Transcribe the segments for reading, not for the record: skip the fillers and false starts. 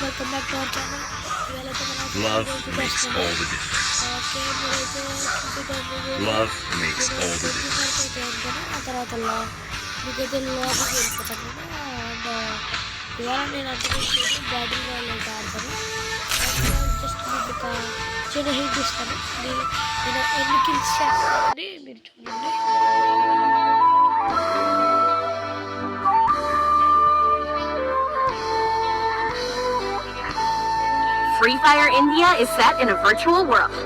Welcome back to our channel. Love makes all the difference. Love makes all the difference. ఆ తర్వాత మీకైతే లోపలికి వెళ్ళిపోతాను. అండ్ ఇవాళ నేను అంతకుముందు బ్యాటిల్ రాయల్ అయితే ఆడతాను. జస్ట్ మీకు ఒక చిన్న హింట్ ఇస్తాను. నేను ఎన్ని కిల్స్ చేస్తానని మీరు చూడండి. Free Fire India is set in a virtual world.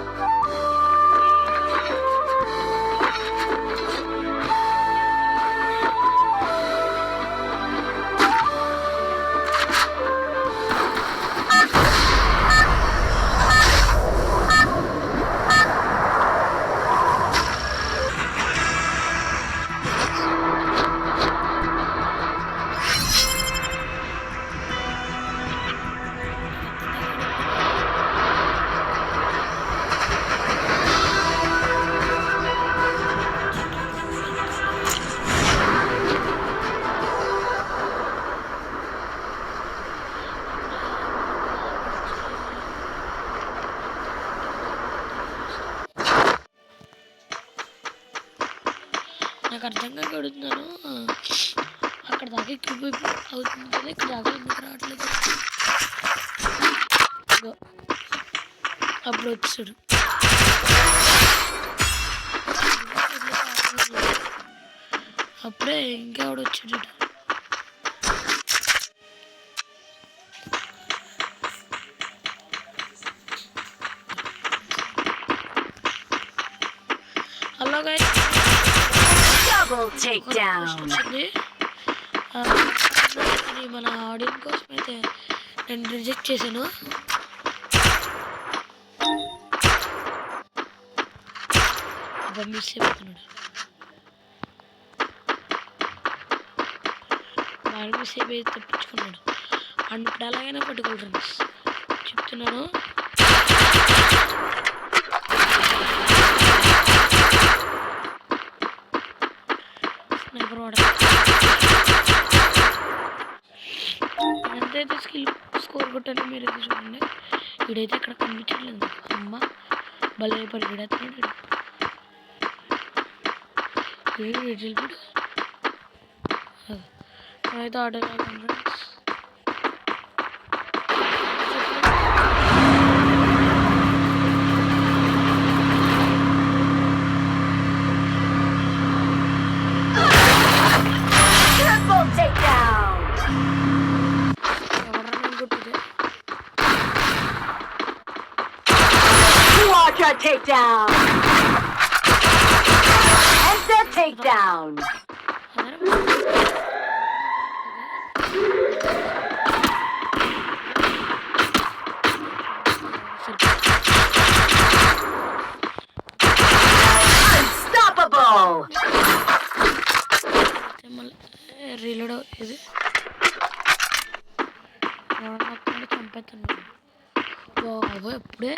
నాకు అర్థంగా అడుగుతున్నాను. అక్కడ దాకా క్యూబ్ అవుతుంది కదా, ఇక్కడ దాకా ఎందుకు రావట్లేదు? అప్పుడు వచ్చాడు. అప్పుడే ఇంకెవడు వచ్చాడు. Hello guys, Double takedown. మన ఆడియన్స్ కోసం అయితే నేను రిజెక్ట్ చేశాను. మిస్ అయిపోతున్నాడు. బాగా మిస్ అయిపోయి తప్పించుకున్నాడు. అండ్ ఇప్పుడు ఎలాగైనా పట్టుకోవాలి ఫ్రెండ్స్, చెప్తున్నాను. ఎంతైతే స్కోర్ కొట్టానో మీరు అయితే చూడండి. వీడైతే ఇక్కడ కనిపించట్లేదు. అమ్మ భలే పరిగెడుతున్నాడు. అయితే order friends. Quadra takedown. And the takedown. Unstoppable. Reload ఇది చంపేస్తున్నాడు. బాబు ఎప్పుడే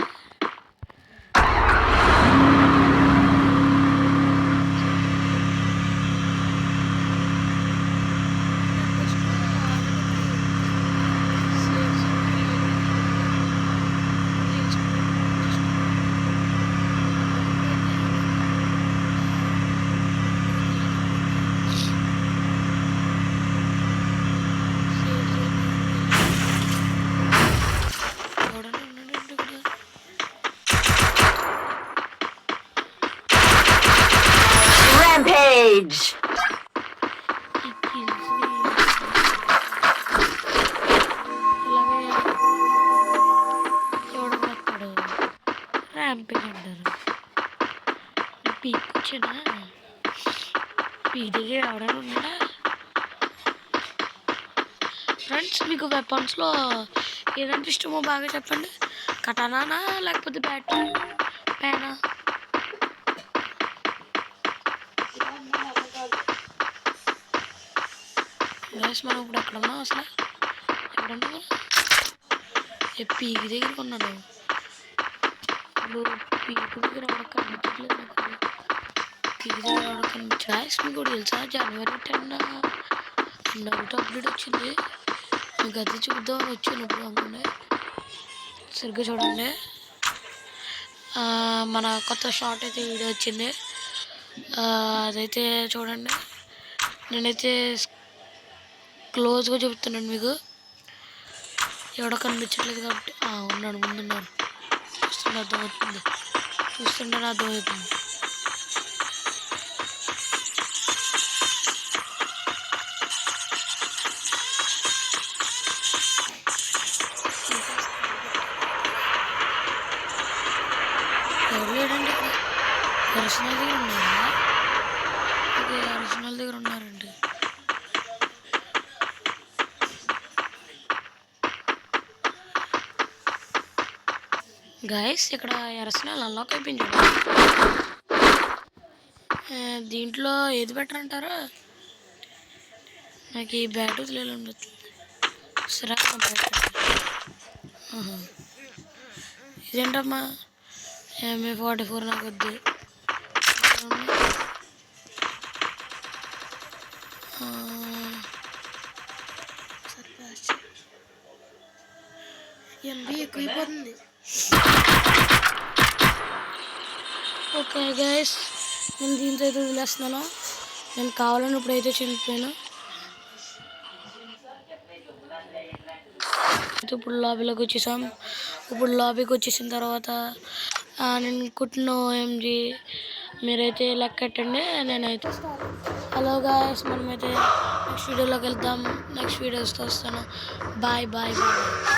Rampage. ర్యాంపేజ్ అంటారు. పీక్ వచ్చినా పీక్ దగ్గర ఎవరైనా ఉన్నారా ఫ్రెండ్స్? మీకు వెపన్స్లో ఏదంటే ఇష్టమో బాగా చెప్పండి. కటానానా లేకపోతే బ్యాట్ పేనా? మనం ఇప్పుడు ఎక్కడ ఉన్నాం అసలు? ఎక్కడున్నా పీక్ దగ్గర ఉన్నాను. ఇప్పుడు పీక్ దగ్గర ఎవడ కనిపించట్లేదు నాకు. పీక్ దగ్గర ఎవడ కనిపించా. మీకు కూడా తెలుసా, January 10 నరుటో అప్డేట్ వచ్చింది. మీకు అది చూద్దామని వచ్చినప్పుడు అనుకునే సరిగ్గా చూడండి. మన కొత్త షార్ట్ అయితే వీడియో వచ్చింది, అదైతే చూడండి. నేనైతే క్లోజ్గా చెప్తున్నాను మీకు, ఎవడో కనిపించట్లేదు కాబట్టి. ఉన్నాడు, ముందున్నాడు, చూస్తుంటే అర్థమవుతుంది, చూస్తుంటే అర్థమవుతుంది. ఎవరు లేడండి ఇక్కడ. అర్సనల్ దగ్గర ఉన్నారా? ఓకే, అర్సనల్ దగ్గర ఉన్నారండి. గైస్ ఇక్కడ అర్సనల్ అన్లాక్ అయిపోయింది. దీంట్లో ఏది బెటర్ అంటారా? నాకు ఈ బ్యాట్ వదిలేలా ఉండొచ్చు. సరే బ్యాట్ ఇదేంటమ్మా, MA44 నాకు వద్దు. MB ఎక్కువైపోతుంది. ఓకే గైస్, నేను దీంతో అయితే వదిలేస్తున్నాను. నేను కావాలని ఇప్పుడైతే చనిపోయాను. ఇప్పుడు లాబీలోకి వచ్చేసాం. ఇప్పుడు లాబీకి వచ్చేసిన తర్వాత నేను కుట్టిన OMG మీరైతే లెక్కెట్టండి. నేనైతే హలో గాయస్, మనమైతే నెక్స్ట్ వీడియోలోకి వెళ్దాం. నెక్స్ట్ వీడియోస్తో వస్తాను. Bye bye bye.